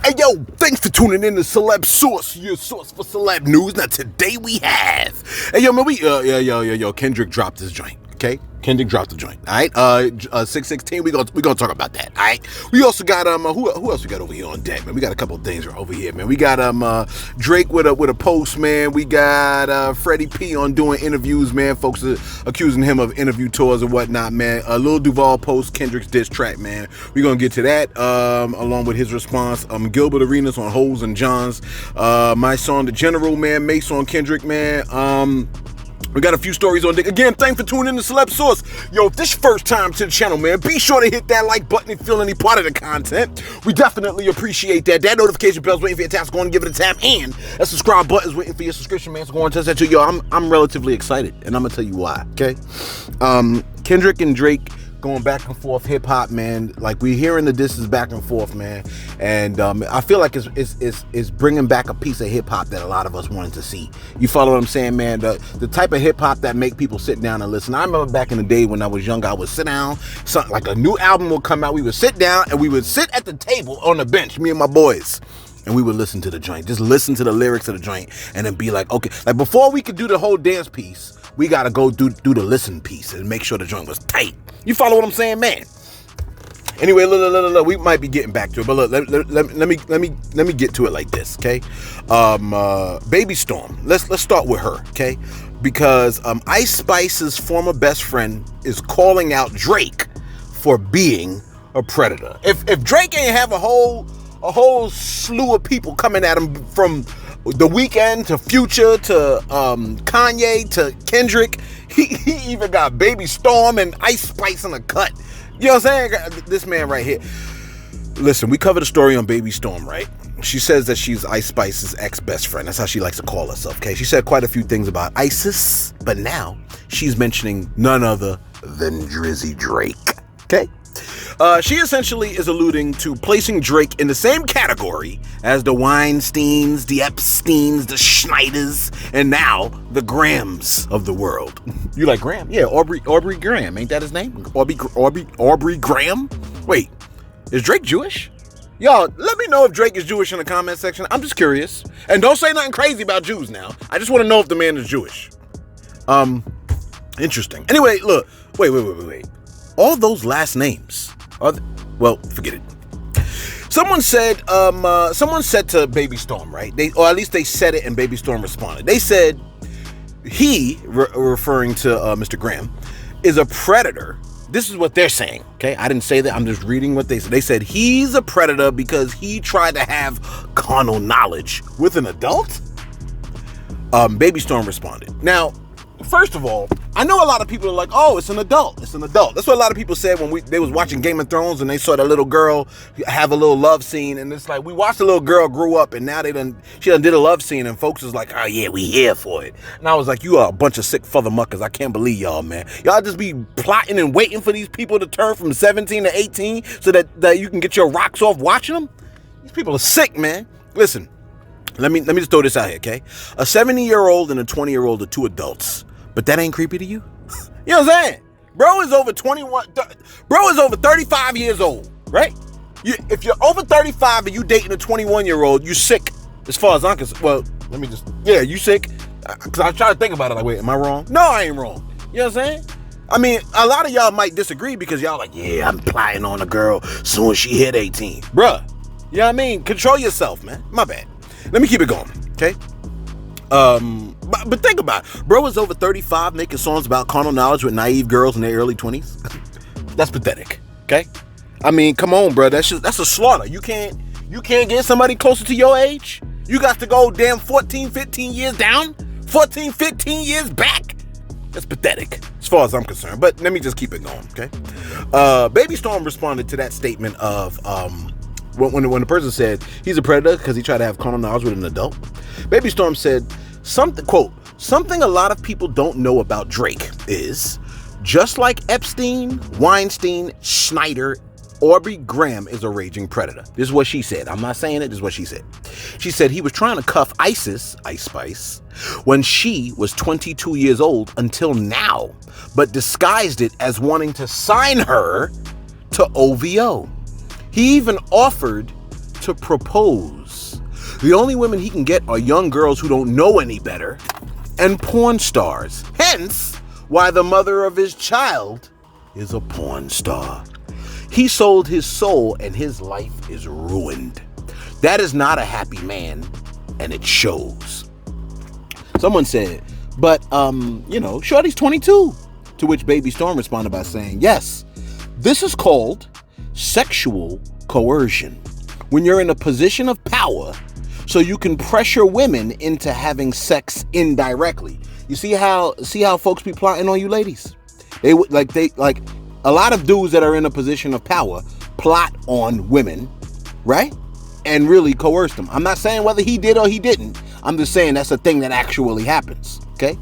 Hey yo, thanks for tuning in to Celeb Source, your source for celeb news. Now today we have, hey yo man, Kendrick dropped his joint. Okay, Kendrick dropped the joint. All right, 616. We gonna talk about that. All right. We also got who else we got over here on deck, man? We got a couple of things over here, man. We got Drake with a post, man. We got Freddy P on doing interviews, man. Folks are accusing him of interview tours and whatnot, man. Lil Duval post Kendrick's diss track, man. We gonna get to that along with his response. Gilbert Arenas on Hoes and Johns. My song The General, man. Mace on Kendrick, man. We got a few stories on deck. Again, thanks for tuning in to Celeb Source. Yo, if this your first time to the channel, man, be sure to hit that like button and feel any part of the content. We definitely appreciate that. That notification bell's waiting for your tap, so go on and give it a tap. And that subscribe button's waiting for your subscription, man. So go on and touch that too. Yo, I'm relatively excited, and I'm gonna tell you why, okay? Kendrick and Drake going back and forth hip hop, man. Like we hearing the disses back and forth, man. And I feel like it's bringing back a piece of hip hop that a lot of us wanted to see. You follow what I'm saying, man? The type of hip hop that make people sit down and listen. I remember back in the day when I was young, I would sit down, something like a new album would come out. We would sit down and we would sit at the table on the bench, me and my boys. And we would listen to the joint, just listen to the lyrics of the joint, and then be like, okay, like before we could do the whole dance piece, we gotta go do the listen piece and make sure the joint was tight. You follow what I'm saying, man? Anyway, look, we might be getting back to it, but look, let me get to it like this, okay? Baby Storm. Let's start with her, okay? Because Ice Spice's former best friend is calling out Drake for being a predator. If Drake ain't have a whole slew of people coming at him from The Weeknd to Future to Kanye to Kendrick, he even got Baby Storm and Ice Spice in the cut. You know what I'm saying? This man right here. Listen, we covered a story on Baby Storm, right? She says that she's Ice Spice's ex-best friend. That's how she likes to call herself, okay? She said quite a few things about ISIS, but now she's mentioning none other than Drizzy Drake, okay? She essentially is alluding to placing Drake in the same category as the Weinsteins, the Epsteins, the Schneiders, and now the Grahams of the world. You like Graham? Yeah, Aubrey Graham. Ain't that his name? Aubrey Graham? Wait, is Drake Jewish? Y'all, let me know if Drake is Jewish in the comment section. I'm just curious. And don't say nothing crazy about Jews now. I just want to know if the man is Jewish. Interesting. Anyway, look. Wait. All those last names are, well, forget it. Someone said to Baby Storm, right? Or at least they said it and Baby Storm responded. They said he, referring to Mr. Graham, is a predator. This is what they're saying, okay? I didn't say that. I'm just reading what they said. They said he's a predator because he tried to have carnal knowledge with an adult. Baby Storm responded. Now, first of all, I know a lot of people are like, oh, it's an adult. It's an adult. That's what a lot of people said when they was watching Game of Thrones and they saw the little girl have a little love scene. And it's like, we watched the little girl grow up and now she done did a love scene and folks is like, oh yeah, we here for it. And I was like, you are a bunch of sick muckers. I can't believe y'all, man. Y'all just be plotting and waiting for these people to turn from 17 to 18 so that you can get your rocks off watching them. These people are sick, man. Listen, let me just throw this out here, okay? A 70-year-old and a 20-year-old are two adults. But that ain't creepy to you? You know what I'm saying? Bro is over 35 years old, right? If you're over 35 and you dating a 21-year-old, you sick as far as I'm concerned. Well, you sick? Because I try to think about it like, wait, am I wrong? No, I ain't wrong. You know what I'm saying? I mean, a lot of y'all might disagree because y'all like, yeah, I'm plotting on a girl soon as she hit 18. Bruh, you know what I mean? Control yourself, man. My bad. Let me keep it going, okay? But think about it. Bro is over 35 making songs about carnal knowledge with naive girls in their early 20s. That's pathetic, okay? I mean, come on, bro. That's a slaughter. You can't get somebody closer to your age? You got to go damn 14, 15 years down? 14, 15 years back? That's pathetic, as far as I'm concerned. But let me just keep it going, okay? Baby Storm responded to that statement of, when the person said he's a predator because he tried to have carnal knowledge with an adult. Baby Storm said, something a lot of people don't know about Drake is, just like Epstein, Weinstein, Schneider, Aubrey Graham is a raging predator. This is what she said. I'm not saying it. This is what she said. She said he was trying to cuff Ice Spice, when she was 22 years old until now, but disguised it as wanting to sign her to OVO. He even offered to propose. The only women he can get are young girls who don't know any better and porn stars. Hence, why the mother of his child is a porn star. He sold his soul and his life is ruined. That is not a happy man, and it shows. Someone said, but, Shorty's 22. To which Baby Storm responded by saying, yes, this is called sexual coercion. When you're in a position of power, so you can pressure women into having sex indirectly. You see how folks be plotting on you ladies? They a lot of dudes that are in a position of power plot on women, right? And really coerce them. I'm not saying whether he did or he didn't. I'm just saying that's a thing that actually happens, okay?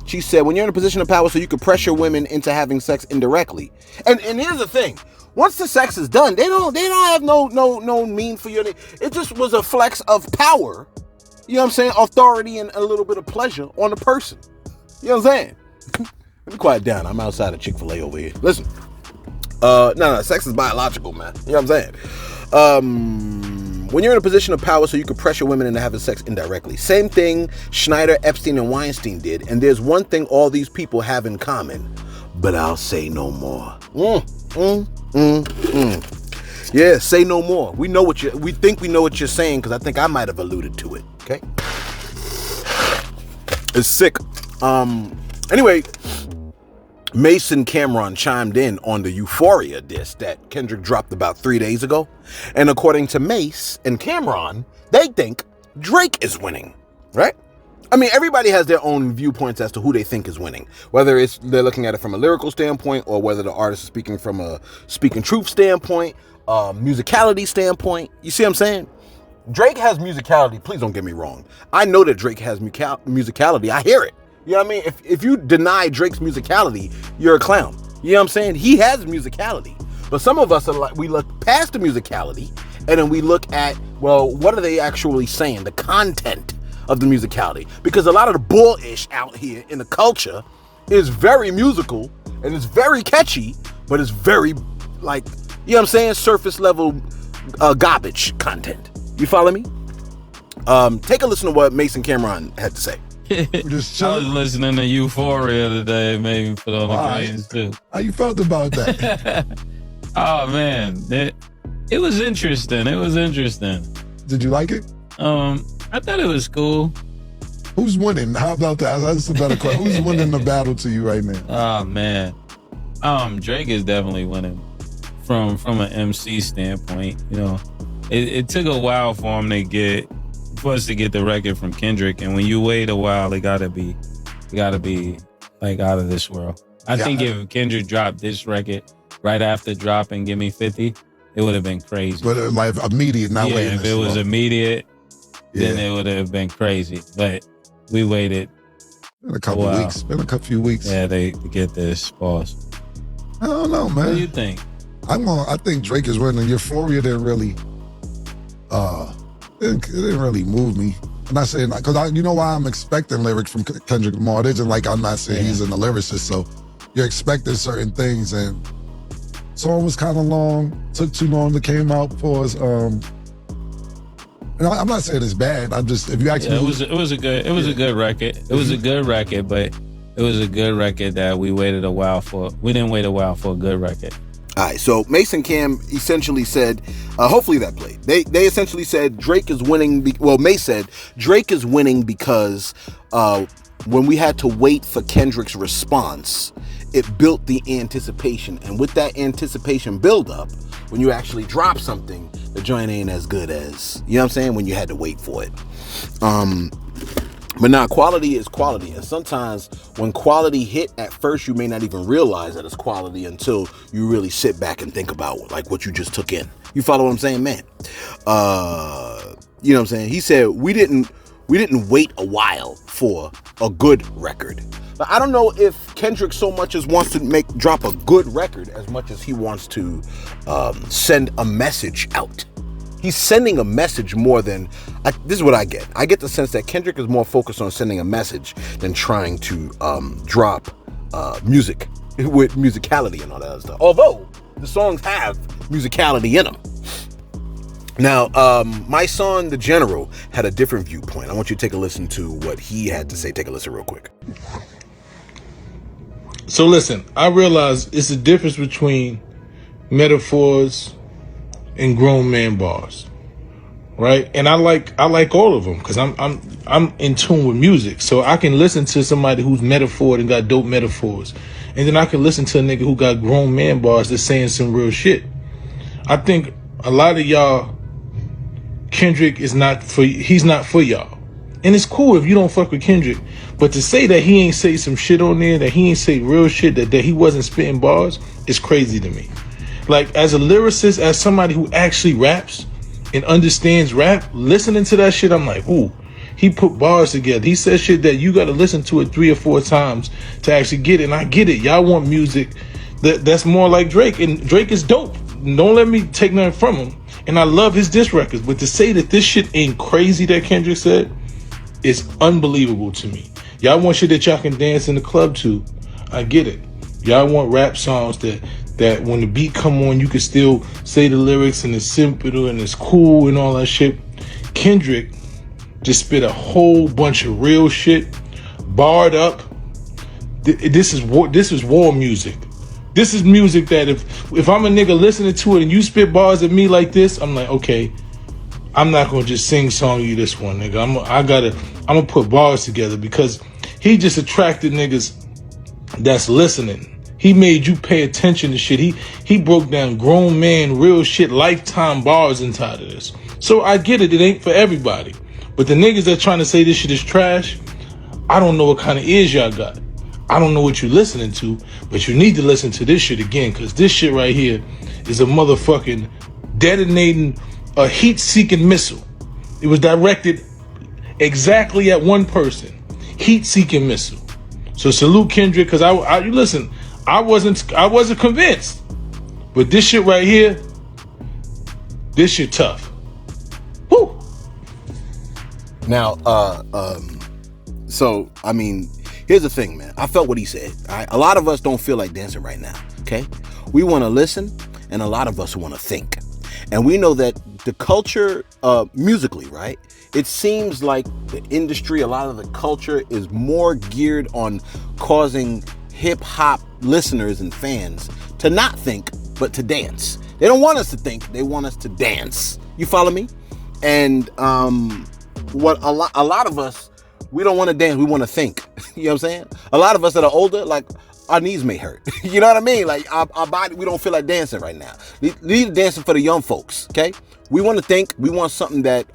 She said, when you're in a position of power, so you can pressure women into having sex indirectly. And here's the thing. Once the sex is done, they don't have no mean for you. It just was a flex of power. You know what I'm saying? Authority and a little bit of pleasure on the person. You know what I'm saying? Let me quiet down. I'm outside of Chick-fil-A over here. Listen. No, sex is biological, man. You know what I'm saying? When you're in a position of power, so you can pressure women into having sex indirectly. Same thing Schneider, Epstein, and Weinstein did. And there's one thing all these people have in common. But I'll say no more. Yeah, say no more. We think we know what you're saying, because I think I might have alluded to it. Okay? It's sick. Anyway, Mason Cameron chimed in on the Euphoria diss that Kendrick dropped about 3 days ago. And according to Mace and Cameron, they think Drake is winning, right? I mean, everybody has their own viewpoints as to who they think is winning, whether it's they're looking at it from a lyrical standpoint or whether the artist is speaking from a speaking truth standpoint, musicality standpoint. You see what I'm saying? Drake has musicality. Please don't get me wrong. I know that Drake has musicality. I hear it. You know what I mean? If you deny Drake's musicality, you're a clown. You know what I'm saying? He has musicality. But some of us are like, we look past the musicality and then we look at, well, what are they actually saying? The content of the musicality. Because a lot of the bullish out here in the culture is very musical and it's very catchy, but it's very, like, you know what I'm saying? Surface level garbage content. You follow me? Take a listen to what Mason Cameron had to say. I was listening to Euphoria today, maybe put on the games too. How you felt about that? Oh man, it was interesting. Did you like it? I thought it was cool. Who's winning? How about that? That's a better question. Who's winning the battle to you right now? Oh man, Drake is definitely winning from an MC standpoint. You know, it took a while for us to get the record from Kendrick, and when you wait a while, it gotta be like out of this world. I think if Kendrick dropped this record right after dropping Give Me 50, it would have been crazy. But like immediate, not waiting. If it was immediate, then it would have been crazy. But we waited a couple weeks. Been a few weeks. Yeah, to get this pause. I don't know, man. What do you think? I think Drake is winning. Euphoria didn't really it didn't really move me. I'm not saying, because you know why I'm expecting lyrics from Kendrick Lamar. It isn't like I'm not saying he's an lyricist, so you're expecting certain things, and song was kind of long, took too long to came out for us. And I'm not saying it's bad. I'm just, if you ask me, it was a good record. It was a good record, but it was a good record that we waited a while for. We didn't wait a while for a good record. All right, so Mason Cam essentially said, hopefully that played. They essentially said Drake is winning. Mace said Drake is winning because when we had to wait for Kendrick's response, it built the anticipation. And with that anticipation buildup, when you actually drop something, the joint ain't as good as, you know what I'm saying, when you had to wait for it. But now quality is quality. And sometimes when quality hit at first, you may not even realize that it's quality until you really sit back and think about like what you just took in. You follow what I'm saying, man? You know what I'm saying? He said, we didn't wait a while for a good record. But I don't know if Kendrick so much as wants to drop a good record as much as he wants to send a message out. He's sending a message more than, this is what I get. I get the sense that Kendrick is more focused on sending a message than trying to drop music with musicality and all that other stuff. Although the songs have musicality in them. Now, my son, the General, had a different viewpoint. I want you to take a listen to what he had to say. Take a listen real quick. So listen, I realize it's a difference between metaphors and grown man bars, right? And I like all of them because I'm in tune with music, so I can listen to somebody who's metaphored and got dope metaphors, and then I can listen to a nigga who got grown man bars that's saying some real shit. I think a lot of y'all, Kendrick he's not for y'all. And it's cool if you don't fuck with Kendrick, but to say that he ain't say some shit on there, that he ain't say real shit, that he wasn't spitting bars, is crazy to me. Like, as a lyricist, as somebody who actually raps and understands rap, listening to that shit, I'm like, ooh, he put bars together. He said shit that you gotta listen to it 3 or 4 times to actually get it. And I get it. Y'all want music that's more like Drake, and Drake is dope. Don't let me take nothing from him. And I love his diss records, but to say that this shit ain't crazy that Kendrick said is unbelievable to me. Y'all want shit that y'all can dance in the club to. I get it. Y'all want rap songs that when the beat come on, you can still say the lyrics and it's simple and it's cool and all that shit. Kendrick just spit a whole bunch of real shit, barred up. This is war music. This is music that if I'm a nigga listening to it and you spit bars at me like this, I'm like, okay, I'm not gonna just sing song you this one, nigga. I'm gonna put bars together because he just attracted niggas that's listening. He made you pay attention to shit. He broke down grown man, real shit, lifetime bars inside of this. So I get it. It ain't for everybody. But the niggas that trying to say this shit is trash, I don't know what kind of ears y'all got. I don't know what you're listening to, but you need to listen to this shit again, because this shit right here is a motherfucking detonating a heat-seeking missile. It was directed exactly at one person. Heat-seeking missile. So salute Kendrick, because you listen, I wasn't convinced. But this shit right here, this shit tough. Woo! Now, so, I mean, here's the thing, man. I felt what he said. All right? A lot of us don't feel like dancing right now, okay? We want to listen, and a lot of us want to think. And we know that the culture, musically, right? It seems like the industry, a lot of the culture is more geared on causing hip-hop listeners and fans to not think, but to dance. They don't want us to think, they want us to dance. You follow me? And what a lot of us, we don't want to dance, we want to think. You know what I'm saying? A lot of us that are older, like, our knees may hurt. You know what I mean? Like, our body, we don't feel like dancing right now. Leave dancing for the young folks, okay? We want to think, we want something that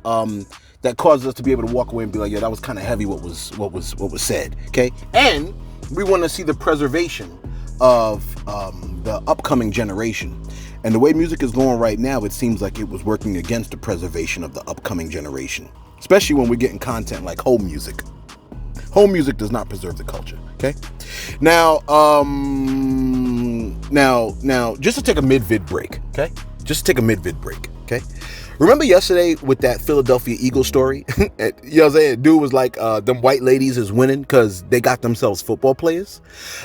that causes us to be able to walk away and be like, yeah, that was kind of heavy what was said, okay? And we want to see the preservation of the upcoming generation. And the way music is going right now, it seems like it was working against the preservation of the upcoming generation, especially when we're getting content like home music. Home music does not preserve the culture, okay? Now, just to take a mid-vid break, okay? Just to take a mid-vid break, okay? Remember yesterday with that Philadelphia Eagles story? You know what I'm saying? Dude was like, them white ladies is winning because they got themselves football players.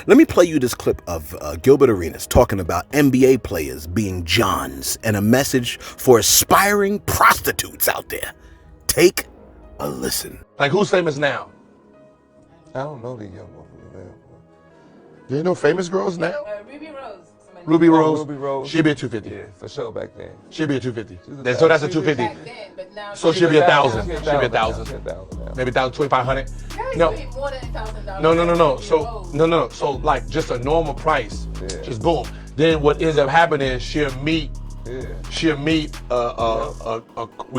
Let me play you this clip of Gilbert Arenas talking about NBA players being Johns and a message for aspiring prostitutes out there. Take a listen. Like, who's famous now? I don't know the young one. Do you know famous girls now? Ruby Rose. Ruby Rose. Ruby Rose. She'd be a 250. Yeah, for sure back then. She'd be a 250. a So that's a thousand. 250. Back then, but now So she'll be 1,000. She'll She'll be 1,000. Maybe 1,000, 2,500. no. No. More than $1,000. No. So So like just a normal price. Yeah. Just boom. Then what ends up happening is she'll meet we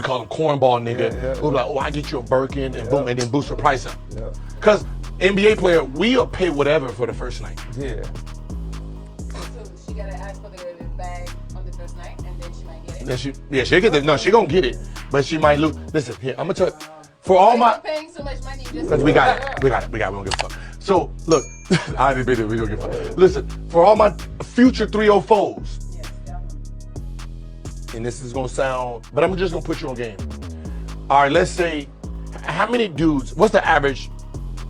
call him cornball nigga. Yeah. Who's like, oh, I get you a Birkin and boom, and then boost the price up. Yeah. Cause NBA player, we'll pay whatever for the first night. Yeah. So she gotta ask for the bag on the first night, and then she might get it. Then she'll get it. No, she gonna get it, but she might lose. Listen, here, I'm gonna tell you. For all my, paying so much money just because we got it. We don't give a fuck. So look, I didn't we don't give a fuck. Listen, for all my future 304s, Yes, yeah. and this is gonna sound, but I'm just gonna put you on game. All right, let's say, how many dudes? What's the average?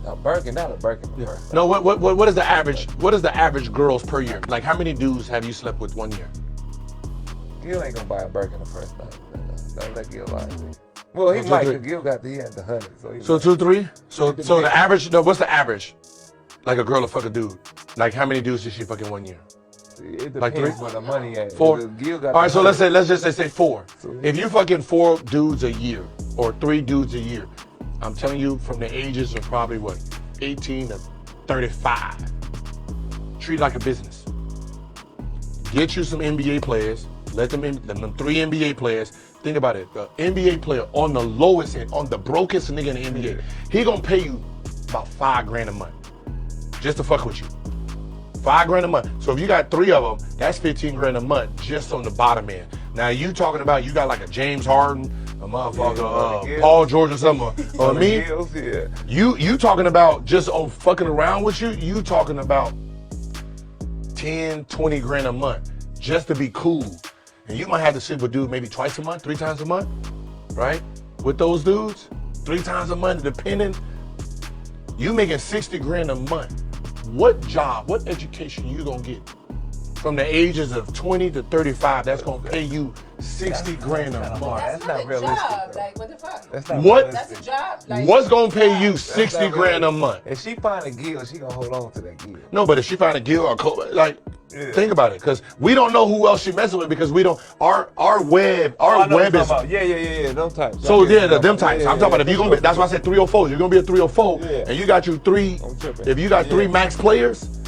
Now Birkin, not a Birkin. Yeah. No, what is the average? What is the average girls per year? Like, how many dudes have you slept with 1 year? You ain't gonna buy a Birkin the first night. Don't let Gil lie to me. Well, he might, because Gil got he had the 100. So 2-3. So the average. No, what's the average? Like a girl to fuck a dude. Like how many dudes did she fuck in 1 year? It depends Like 3? where the money at. 4. Gil got All right, so let's just say 4. So If you fucking 4 dudes a year or 3 dudes a year, I'm telling you, from the ages of probably what, 18 to 35, treat it like a business. Get you some NBA players. Let them 3 NBA players. Think about it. The NBA player on the lowest end, on the brokest nigga in the NBA, he gonna pay you about $5,000 a month just to fuck with you. $5,000 a month. So if you got 3 of them, that's $15,000 a month just on the bottom end. Now you talking about you got like a James Harden, a motherfucker, Paul George or something, or me. Gills, yeah. You talking about just on fucking around with you? You talking about 10, 20 grand a month just to be cool. And you might have to sleep with dude maybe twice a month, 3 times a month, right? With those dudes, 3 times a month, depending. You making 60 grand a month. What job, what education you gonna get from the ages of 20 to 35 that's gonna pay you 60 grand a month? That's not a realistic. job. Like, what the fuck? That's not What? That's a job. Like, What's gonna pay you 60 grand a month? If she find a Gil, she gonna hold on to that Gil. No, but if she find a Gil or think about it, because we don't know who else she messing with, because we don't. Our web is. Yeah. Them types. So them types. I'm talking about if you're gonna be. That's why I said 304. You're gonna be a 304, and you got you 3. If you got 3 max players,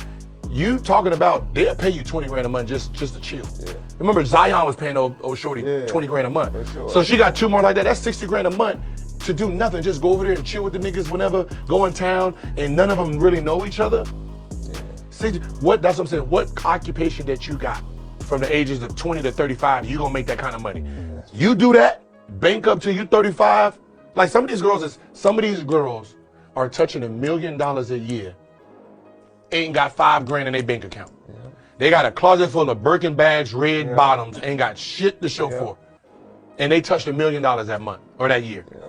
you talking about they'll pay you 20 grand a month just to chill. Yeah. Remember Zion was paying old shorty 20 grand a month. Sure. So she got 2 more like that. That's 60 grand a month to do nothing. Just go over there and chill with the niggas whenever, go in town, and none of them really know each other. See, that's what I'm saying. What occupation that you got from the ages of 20 to 35, you gonna make that kind of money. You do that, bank up till you 35. Like some of these girls are touching $1 million a year, ain't got $5,000 in their bank account. Yeah. They got a closet full of Birkin bags, red bottoms, ain't got shit to show for. And they touched $1 million that month or that year. Yeah.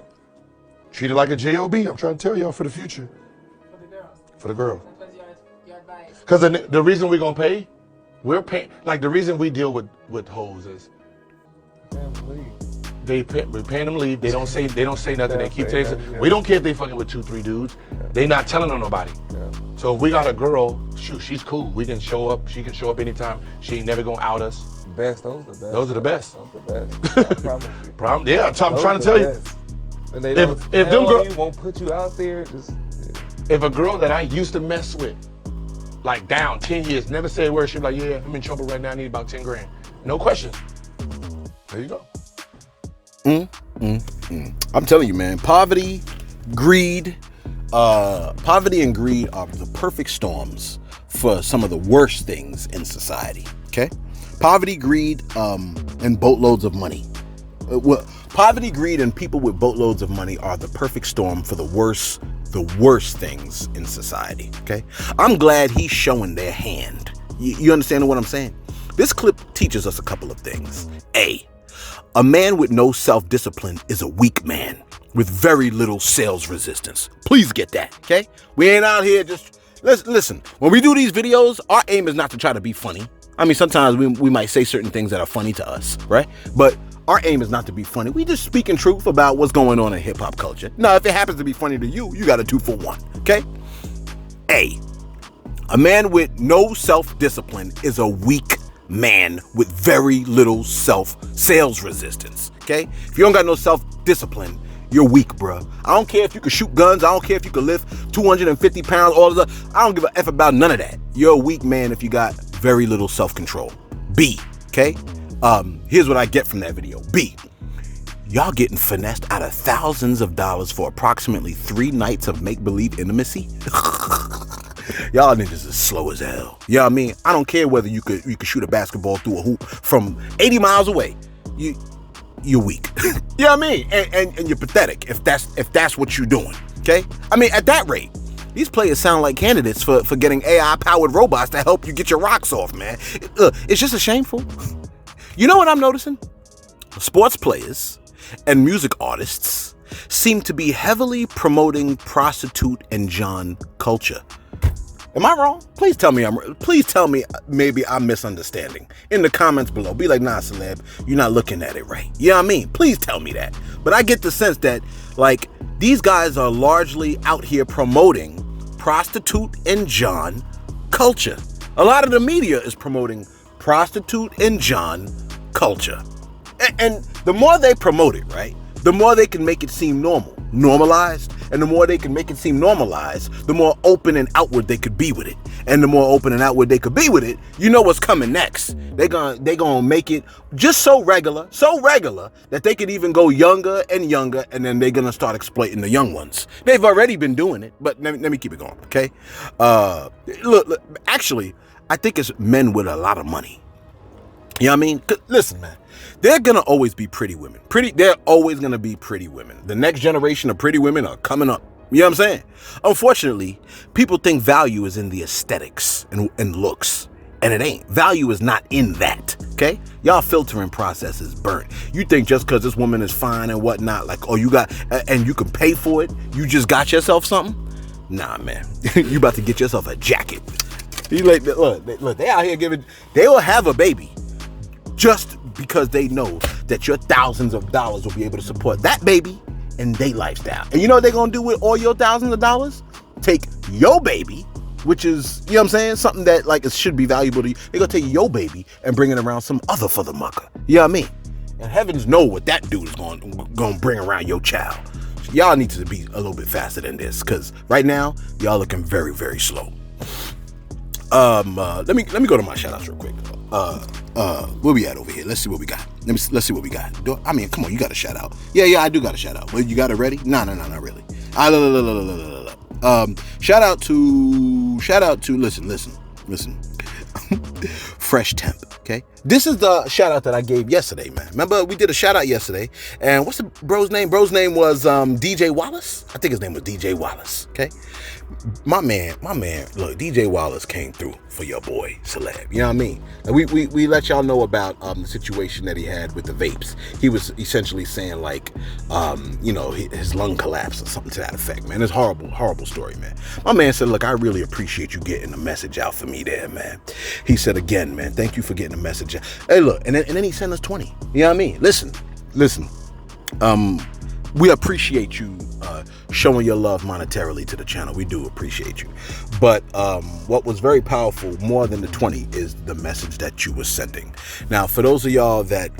Treat it like a JOB, I'm trying to tell y'all for the future. For the girls. For the girl. Your advice. Because the reason we're gonna pay, we're paying, like the reason we deal with hoes is we're paying them leave. They don't say nothing. They keep saying we don't care if they fucking with 2, 3 dudes. They not telling on nobody. Yeah. So if we got a girl, shoot, she's cool. We can show up. She can show up anytime. She ain't never gonna out us. Those are the best. Those are the best. I promise you. Yeah, I'm trying to tell you. And they if them girls won't put you out there, if a girl that I used to mess with, like down 10 years, never said a word, she be like, yeah, I'm in trouble right now, I need about 10 grand. No question. There you go. I'm telling you, man, poverty and greed are the perfect storms for some of the worst things in society, okay? Poverty, greed, and boatloads of money. Poverty, greed, and people with boatloads of money are the perfect storm for the worst things in society, okay? I'm glad he's showing their hand. You understand what I'm saying? This clip teaches us a couple of things. A man with no self-discipline is a weak man with very little sales resistance. Please get that, okay? We ain't out here just... Listen, when we do these videos, our aim is not to try to be funny. I mean, sometimes we might say certain things that are funny to us, right? But our aim is not to be funny. We just speaking truth about what's going on in hip-hop culture. Now, if it happens to be funny to you, you got a 2 for 1, okay? A man with no self-discipline is a weak man with very little sales resistance, okay? If you don't got no self-discipline, you're weak, bruh. I don't care if you can shoot guns. I don't care if you can lift 250 pounds, all of that. I don't give a F about none of that. You're a weak man if you got very little self-control. B, okay? Here's what I get from that video. B, y'all getting finessed out of thousands of dollars for approximately 3 nights of make-believe intimacy? Y'all niggas is slow as hell. You know what I mean? I don't care whether you could shoot a basketball through a hoop from 80 miles away. You're weak. You know what I mean? And you're pathetic if that's what you're doing. Okay? I mean, at that rate, these players sound like candidates for getting AI-powered robots to help you get your rocks off, man. It's just a shameful. You know what I'm noticing? Sports players and music artists seem to be heavily promoting prostitute and John culture. Am I wrong? Please tell me please tell me maybe I'm misunderstanding. In the comments below. Be like, nah, celeb, you're not looking at it right. You know what I mean? Please tell me that. But I get the sense that, like, these guys are largely out here promoting prostitute and John culture. A lot of the media is promoting prostitute and John culture. And the more they promote it, right, the more they can make it seem normalized. And the more they can make it seem normalized, the more open and outward they could be with it. And the more open and outward they could be with it, you know what's coming next. They gonna make it just so regular that they could even go younger, and then they're gonna start exploiting the young ones. They've already been doing it, but let me keep it going, okay? Look, actually, I think it's men with a lot of money. You know what I mean? Listen, man, they're gonna always be pretty women. They're always gonna be pretty women. The next generation of pretty women are coming up. You know what I'm saying? Unfortunately, people think value is in the aesthetics and looks, and it ain't. Value is not in that, okay? Y'all filtering process is burnt. You think just because this woman is fine and whatnot, like, oh, you got, and you can pay for it, you just got yourself something? Nah, man. You about to get yourself a jacket. Look, they out here they will have a baby just because they know that your thousands of dollars will be able to support that baby and their lifestyle. And you know what they're going to do with all your thousands of dollars? Take your baby, which is, you know what I'm saying, something that, like, it should be valuable to you. They're going to take your baby and bring it around some other mucker. You know what I mean? And heavens know what that dude is going to bring around your child. Y'all need to be a little bit faster than this, because right now, y'all looking very, very slow. Let me go to my shout outs real quick. Where we at over here? Let's see what we got. Let's see what we got. I mean, come on, you got a shout out. Yeah, I do got a shout out. But you got it ready? No, not really. Shout out to listen. Fresh Temp, okay? This is the shout out that I gave yesterday, man. Remember, we did a shout out yesterday, and what's the bro's name? Bro's name was DJ Wallace. I think his name was DJ Wallace, okay? My man, look, DJ Wallace came through for your boy, Celeb. You know what I mean? And we let y'all know about the situation that he had with the vapes. He was essentially saying, like, his lung collapsed or something to that effect, man. It's horrible story, man. My man said, look, I really appreciate you getting the message out for me there, man. He said, again, man, thank you for getting the message out. Hey, look, and then he sent us 20. You know what I mean? Listen. We appreciate you showing your love monetarily to the channel. We do appreciate you. But what was very powerful, more than the 20, is the message that you were sending. Now, for those of y'all that,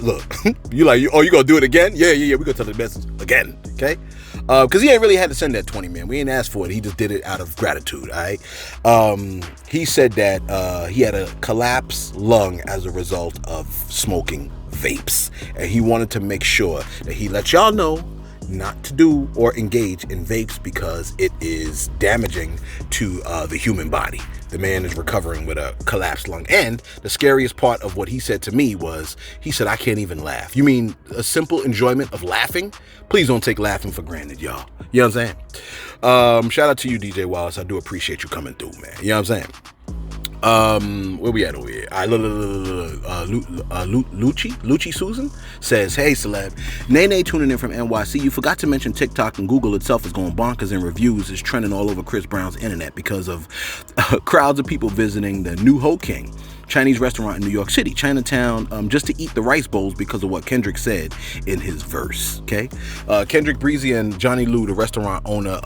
look, you like, oh, you gonna do it again? Yeah, we gonna tell the message again, okay? Because he ain't really had to send that 20, man. We ain't asked for it. He just did it out of gratitude, all right? He said that he had a collapsed lung as a result of smoking vapes, and he wanted to make sure that he let y'all know not to do or engage in vapes because it is damaging to the human body. The man is recovering with a collapsed lung. And the scariest part of what he said to me was, he said, I can't even laugh. You mean a simple enjoyment of laughing? Please don't take laughing for granted, y'all. You know what I'm saying? Shout out to you, DJ Wallace. I do appreciate you coming through, man. You know what I'm saying? Where we at over here? Lucci Susan says, hey Celeb, Nene tuning in from NYC. You forgot to mention TikTok, and Google itself is going bonkers in reviews. It's trending all over Chris Brown's internet because of crowds of people visiting the new Ho King Chinese restaurant in New York City, Chinatown, just to eat the rice bowls because of what Kendrick said in his verse, okay? Kendrick, Breezy, and Johnny Lou, the restaurant owner,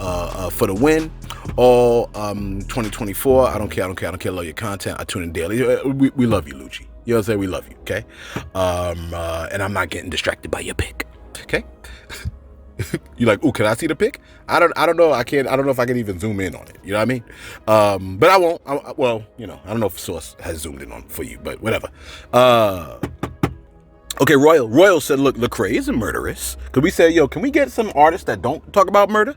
for the win. All 2024. I don't care. Love your content. I tune in daily. We love you, Lucci. You know what I'm saying? We love you, okay? And I'm not getting distracted by your pic, okay? You like, oh, can I see the pic? I don't know. I don't know if I can even zoom in on it. You know what I mean? But I won't. Well, you know, I don't know if Source has zoomed in on for you, but whatever. Okay, Royal said, look, Lecrae isn't murderous. Because we said, yo, can we get some artists that don't talk about murder?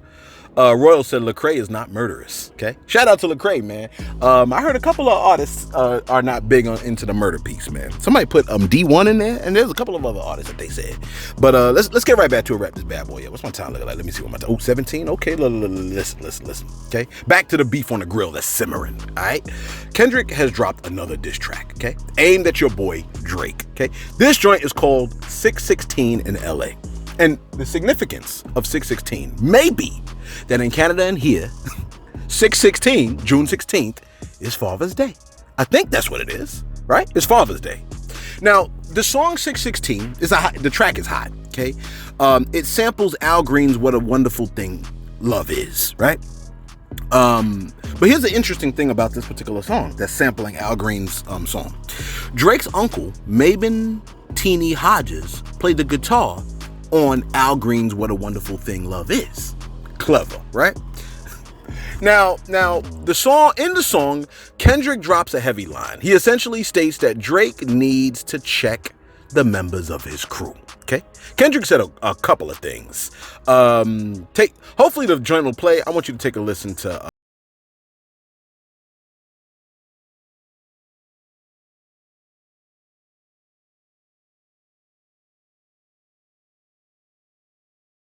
Royal said Lecrae is not murderous. Okay, shout out to Lecrae, man. I heard a couple of artists are not big into the murder piece, man. Somebody put D1 in there, and there's a couple of other artists that they said. But let's get right back to wrap this bad boy. Yeah, what's my time looking like? Let me see what my time. 17. Okay, listen. Okay, back to the beef on the grill that's simmering. All right, Kendrick has dropped another diss track. Okay, aimed at your boy Drake. Okay, this joint is called 616 in LA. And the significance of 616 may be that in Canada and here, 6/16, June 16th, is Father's Day. I think that's what it is, right? It's Father's Day. Now, the song 6/16 the track is hot, okay? It samples Al Green's "What a Wonderful Thing Love Is," right? But here's the interesting thing about this particular song that's sampling Al Green's song. Drake's uncle, Mabin Teeny Hodges, played the guitar on Al Green's "What a Wonderful Thing Love Is." Clever, right? Now, in the song, Kendrick drops a heavy line. He essentially states that Drake needs to check the members of his crew. Okay? Kendrick said a couple of things. Hopefully the joint will play. I want you to take a listen to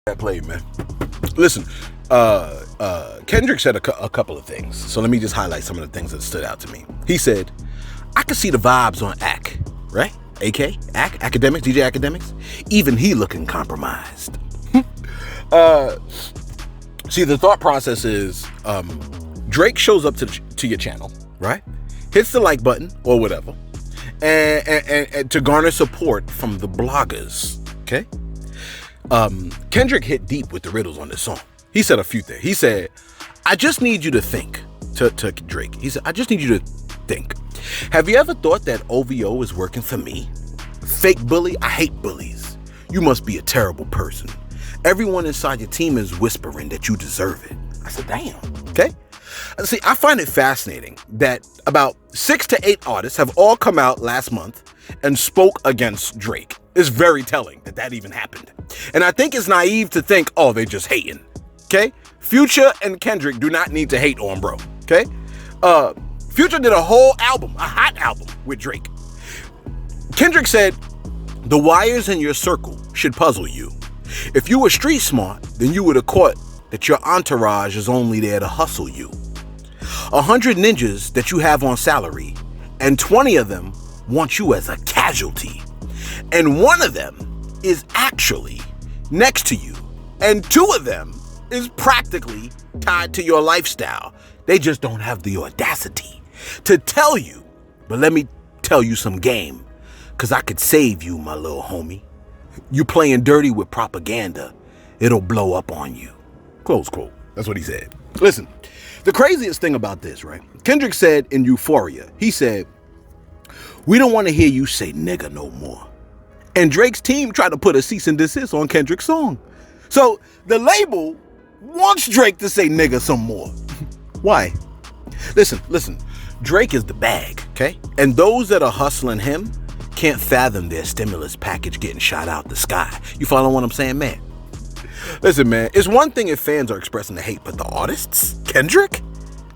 that play, man. Listen, Kendrick said a couple of things. So let me just highlight some of the things that stood out to me. He said, I could see the vibes on Ac, right? AK, Academics, DJ Academics. Even he looking compromised. See, the thought process is Drake shows up to your channel, right? Hits the like button or whatever, and to garner support from the bloggers, okay? Kendrick hit deep with the riddles on this song. He said a few things. He said, I just need you to think, to Drake. He said, I just need you to think. Have you ever thought that OVO is working for me? Fake bully? I hate bullies. You must be a terrible person. Everyone inside your team is whispering that you deserve it. I said, damn, okay? See, I find it fascinating that about 6 to 8 artists have all come out last month and spoke against Drake. It's very telling that even happened. And I think it's naive to think, oh, they're just hating, okay? Future and Kendrick do not need to hate on bro, okay? Future did a whole album, a hot album with Drake. Kendrick said, the wires in your circle should puzzle you. If you were street smart, then you would have caught that your entourage is only there to hustle you. 100 ninjas that you have on salary, and 20 of them want you as a casualty. And one of them is actually next to you, and 2 of them is practically tied to your lifestyle. They just don't have the audacity to tell you. But let me tell you some game, because I could save you, my little homie. You playing dirty with propaganda, it'll blow up on you. Close quote. That's what he said. Listen, the craziest thing about this, right? Kendrick said in Euphoria, he said, we don't want to hear you say nigga no more. And Drake's team tried to put a cease and desist on Kendrick's song. So the label wants Drake to say nigga some more. Why? Listen, Drake is the bag, okay? And those that are hustling him can't fathom their stimulus package getting shot out the sky. You follow what I'm saying, man? Listen, man, it's one thing if fans are expressing the hate, but the artists? Kendrick?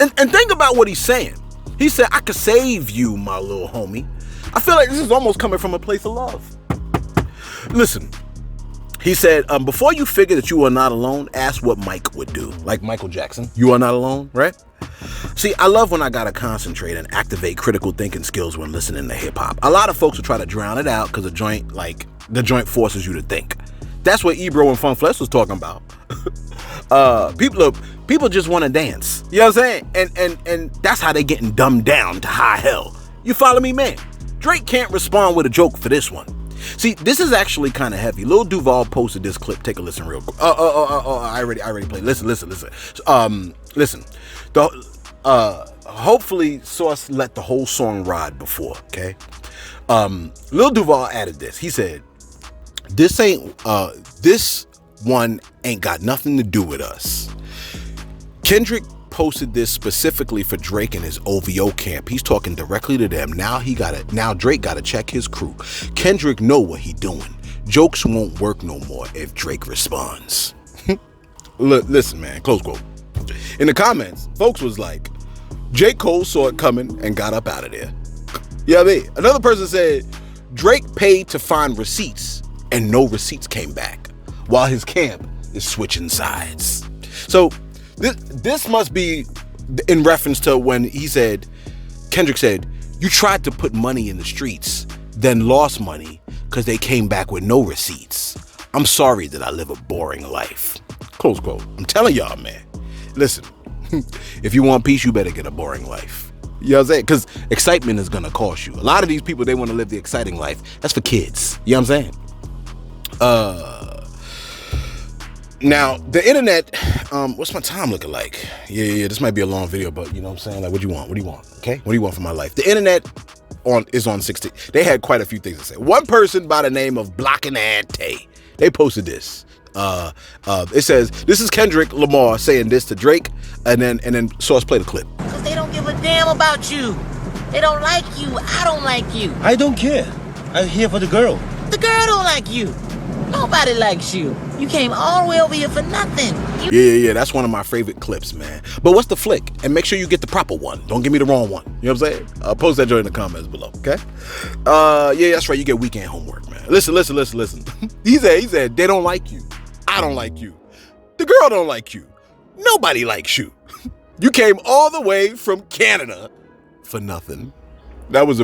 And think about what he's saying. He said, I could save you, my little homie. I feel like this is almost coming from a place of love. Listen, he said, before you figure that you are not alone, ask what Mike would do. Like Michael Jackson, you are not alone, right? See, I love when I gotta concentrate and activate critical thinking skills when listening to hip hop. A lot of folks will try to drown it out because the joint forces you to think. That's what Ebro and Fun Flesh was talking about. People just want to dance. You know what I'm saying? And that's how they getting dumbed down to high hell. You follow me, man? Drake can't respond with a joke for this one. See, this is actually kind of heavy. Lil Duval posted this clip. Take a listen real quick. I already played. Listen. Listen. Hopefully Sauce let the whole song ride before, okay? Lil Duval added this. He said, this one ain't got nothing to do with us. Kendrick posted this specifically for Drake and his OVO camp. He's talking directly to them. Now Drake gotta check his crew. Kendrick know what he doing. Jokes won't work no more if Drake responds. Listen, man, close quote. In the comments, folks was like, J. Cole saw it coming and got up out of there. You know what I mean? Another person said, Drake paid to find receipts and no receipts came back while his camp is switching sides. So this must be in reference to when Kendrick said, you tried to put money in the streets, then lost money because they came back with no receipts. I'm sorry that I live a boring life. Close quote. I'm telling y'all, man. Listen, If you want peace, you better get a boring life. You know what I'm saying? Because excitement is going to cost you. A lot of these people, they want to live the exciting life. That's for kids. You know what I'm saying? Now, the internet, what's my time looking like? Yeah, this might be a long video, but you know what I'm saying? Like, what do you want? What do you want? Okay? What do you want from my life? The internet is on 16. They had quite a few things to say. One person by the name of Blockinante, they posted this. It says, this is Kendrick Lamar saying this to Drake, and then Source play the clip. Because they don't give a damn about you. They don't like you. I don't like you. I don't care. I'm here for the girl. The girl don't like you. Nobody likes you. You came all the way over here for nothing. Yeah, that's one of my favorite clips, man. But what's the flick? And make sure you get the proper one. Don't give me the wrong one. You know what I'm saying? Post that joint in the comments below, okay? Yeah, that's right. You get weekend homework, man. Listen. He said, they don't like you. I don't like you. The girl don't like you. Nobody likes you. You came all the way from Canada for nothing. That was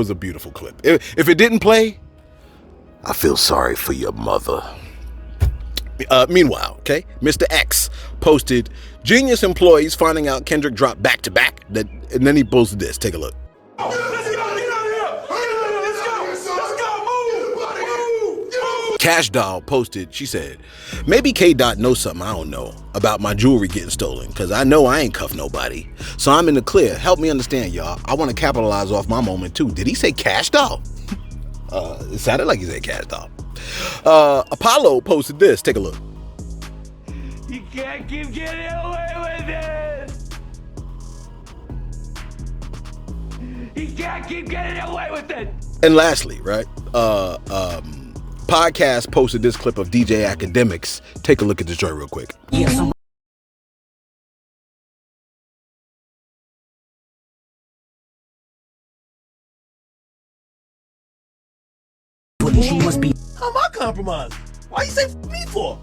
a beautiful clip. If it didn't play, I feel sorry for your mother. Meanwhile, okay, Mr. X posted genius employees finding out Kendrick dropped back to back. And then he posted this. Take a look. Let's go, get out of here. Let's go, move. Cash Doll posted, she said, maybe K Dot knows something I don't know about my jewelry getting stolen, because I know I ain't cuffed nobody. So I'm in the clear. Help me understand, y'all. I want to capitalize off my moment too. Did he say Cash Doll? It sounded like he said Cash Doll. Apollo posted this. Take a look. You can't keep getting away with it. You can't keep getting away with it. And lastly, right? Podcast posted this clip of DJ Academics. Take a look at this joint real quick. She must be. How am I compromised? Why you say me for?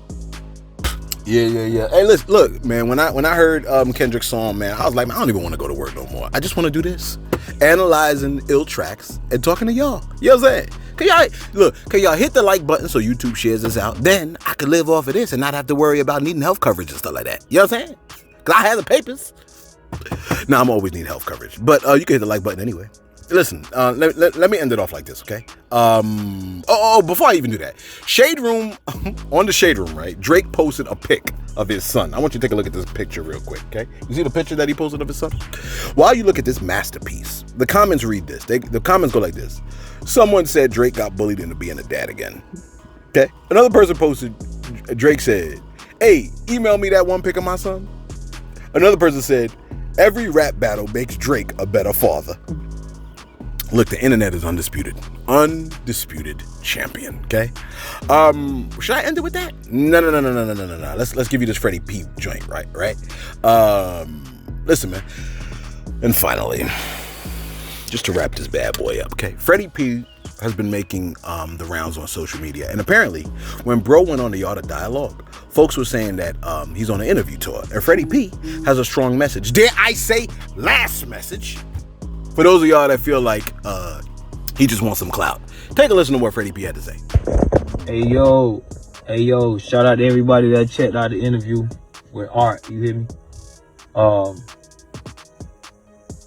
Yeah. Hey, listen, look, man. When I heard Kendrick's song, man, I was like, man, I don't even want to go to work no more. I just want to do this, analyzing ill tracks and talking to y'all. You know what I'm saying? Can y'all hit the like button so YouTube shares this out? Then I could live off of this and not have to worry about needing health coverage and stuff like that. You know what I'm saying? Cause I have the papers. Now I'm always need health coverage, but you can hit the like button anyway. Listen, let me end it off like this, okay? Before I even do that, Shade Room, on the Shade Room, right? Drake posted a pic of his son. I want you to take a look at this picture real quick, okay? You see the picture that he posted of his son? While you look at this masterpiece, the comments read this. The comments go like this. Someone said Drake got bullied into being a dad again. Okay? Another person posted, Drake said, hey, email me that one pic of my son. Another person said, every rap battle makes Drake a better father. Look, the internet is undisputed champion. Okay, should I end it with that? No. Let's give you this Freddy P joint, right? Listen, man. And finally, just to wrap this bad boy up, okay? Freddy P has been making the rounds on social media, and apparently, when Bro went on the Art of Dialogue, folks were saying that he's on an interview tour, and Freddy P has a strong message. Dare I say, last message? For those of y'all that feel like he just wants some clout, take a listen to what Freddy P had to say. Hey yo, shout out to everybody that checked out the interview with Art, you hear me? I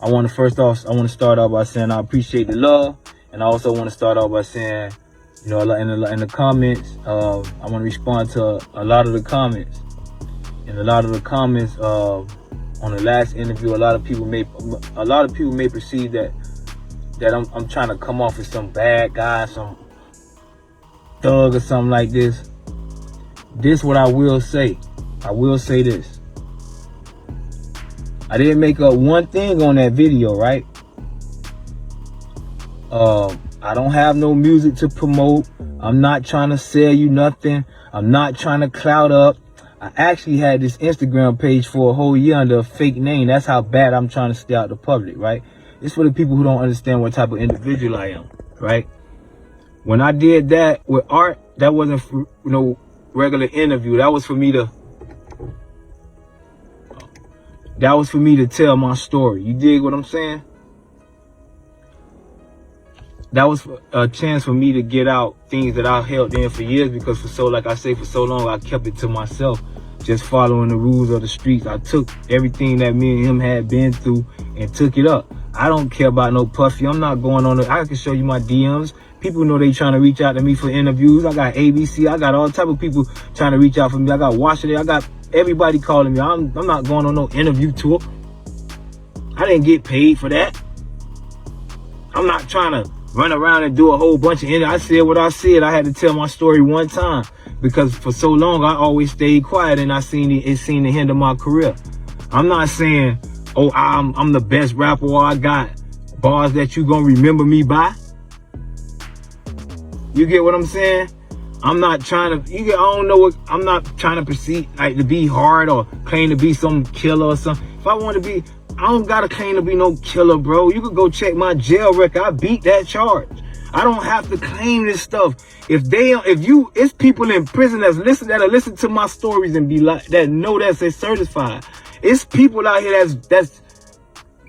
want to start off by saying I appreciate the love, and I also want to start off by saying, you know, in the comments, I want to respond to a lot of the comments. And a lot of the comments on the last interview, a lot of people may perceive that I'm trying to come off as some bad guy, some thug or something like this. This what I will say. I will say this. I didn't make up one thing on that video, right? I don't have no music to promote. I'm not trying to sell you nothing. I'm not trying to clout up. I actually had this Instagram page for a whole year under a fake name. That's how bad I'm trying to stay out the public, right? It's for the people who don't understand what type of individual I am, right? When I did that with Art, that wasn't for, regular interview. That was for me to tell my story. You dig what I'm saying? That was a chance for me to get out things that I held in for years, because for so long I kept it to myself. just following the rules of the streets. I took everything that me and him had been through and took it up. I don't care about no puffy. I'm not going on I can show you my DMs. People know they trying to reach out to me for interviews. I got ABC. I got all type of people trying to reach out for me. I got Washington. I got everybody calling me. I'm not going on no interview tour. I didn't get paid for that. I'm not trying to run around and do a whole bunch of interviews. I said what I said. I had to tell my story one time because for so long I always stayed quiet and it seemed to hinder my career. I'm not saying, oh, I'm the best rapper or I got bars that you gonna remember me by. You get what I'm saying? I'm not trying to, I'm not trying to proceed like to be hard or claim to be some killer or something. If I want to be, I don't gotta claim to be no killer, bro. You could go check my jail record. I beat that charge. I don't have to claim this stuff. It's people in prison that'll listen to my stories and be like, that know that's certified. It's people out here that's,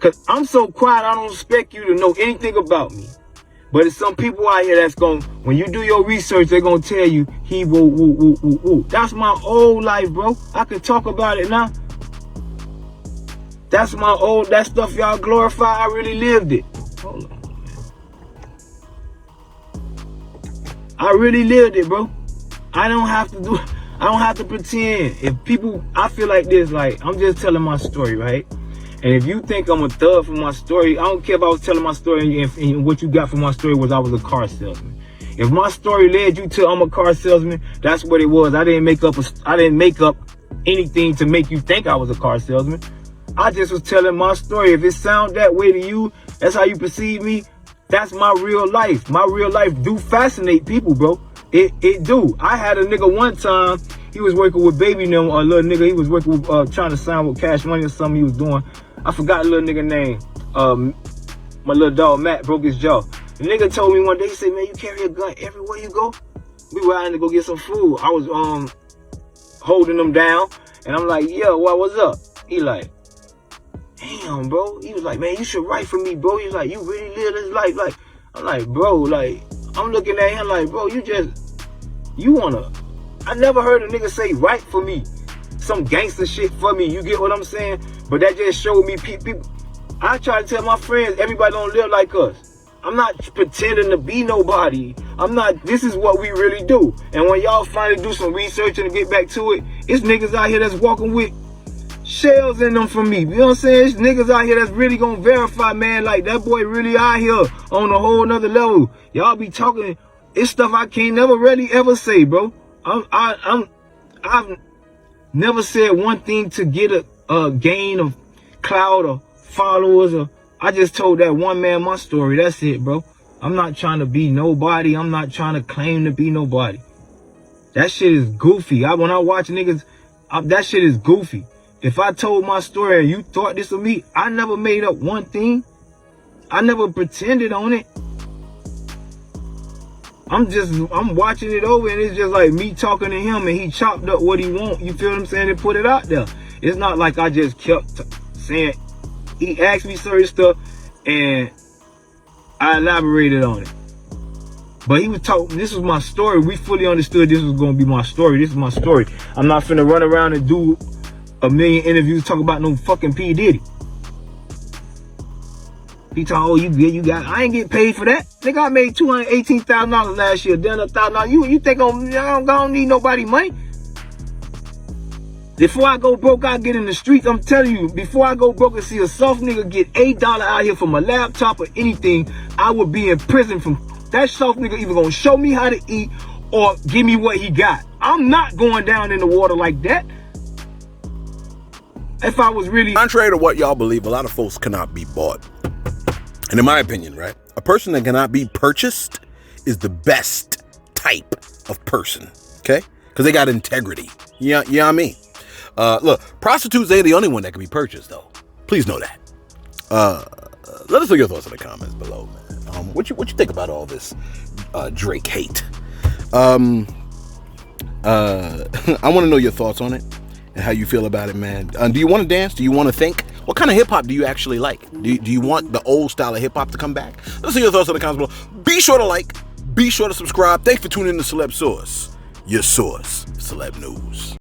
cause I'm so quiet, I don't expect you to know anything about me. But it's some people out here that's when you do your research, they're gonna tell you, he woo, woo, woo, woo, woo. That's my old life, bro. I can talk about it now. That's that stuff y'all glorify, I really lived it. Hold on, man. I really lived it, bro. I don't have to pretend. I feel like this, like, I'm just telling my story, right? And if you think I'm a thug for my story, I don't care if I was telling my story and what you got from my story was I was a car salesman. If my story led you to I'm a car salesman, that's what it was. I didn't make up anything to make you think I was a car salesman. I just was telling my story. If it sound that way to you, that's how you perceive me, that's my real life. My real life do fascinate people, bro. It do. I had a nigga one time, he was working with Baby Them, a little nigga, he was working with, trying to sign with Cash Money or something he was doing. I forgot the little nigga name. My little dog Matt broke his jaw. The nigga told me one day, he said, man, you carry a gun everywhere you go? We were out to go get some food. I was holding them down, and I'm like, yeah, what's up? He like, damn, bro. He was like, man, you should write for me, bro. He was like, you really live this life. Like, I'm like, bro, like, I'm looking at him like, bro, I never heard a nigga say write for me. Some gangster shit for me. You get what I'm saying? But that just showed me people. I try to tell my friends, everybody don't live like us. I'm not pretending to be nobody. This is what we really do. And when y'all finally do some research and get back to it, it's niggas out here that's walking with shells in them for me. You know what I'm saying? It's niggas out here that's really gonna verify, man, like that boy really out here on a whole nother level. Y'all be talking, it's stuff I can't never really ever say, bro. I've never said one thing to get a gain of clout or followers. I just told that one man my story. That's it, bro. I'm not trying to be nobody. I'm not trying to claim to be nobody. That shit is goofy. When I watch niggas, that shit is goofy. If I told my story and you thought this of me, I never made up one thing. I never pretended on it. I'm watching it over and it's just like me talking to him and he chopped up what he want, you feel what I'm saying, and put it out there. It's not like I just kept saying, he asked me certain stuff and I elaborated on it. But he was talking, this was my story. We fully understood this was going to be my story. This is my story. I'm not finna run around and do a million interviews talking about no fucking P. Diddy. He told, oh, you got, I ain't get paid for that. Nigga, I made $218,000 last year, then $1,000. You think I don't need nobody money? Before I go broke, I get in the streets. I'm telling you, before I go broke and see a soft nigga get $8 out here from a laptop or anything, I would be in prison from that soft nigga either gonna show me how to eat or give me what he got. I'm not going down in the water like that. If I was really... Contrary to what y'all believe, a lot of folks cannot be bought. And in my opinion, right, a person that cannot be purchased is the best type of person, okay? Because they got integrity. Yeah, what I mean? Look, prostitutes ain't the only one that can be purchased, though. Please know that. Let us know your thoughts in the comments below, man. What you think about all this Drake hate? I want to know your thoughts on it and how you feel about it, man. Do you want to dance? Do you want to think? What kind of hip-hop do you actually like? Do you want the old style of hip-hop to come back? Let us know your thoughts in the comments below. Be sure to like. Be sure to subscribe. Thanks for tuning in to Celeb Source. Your source, Celeb News.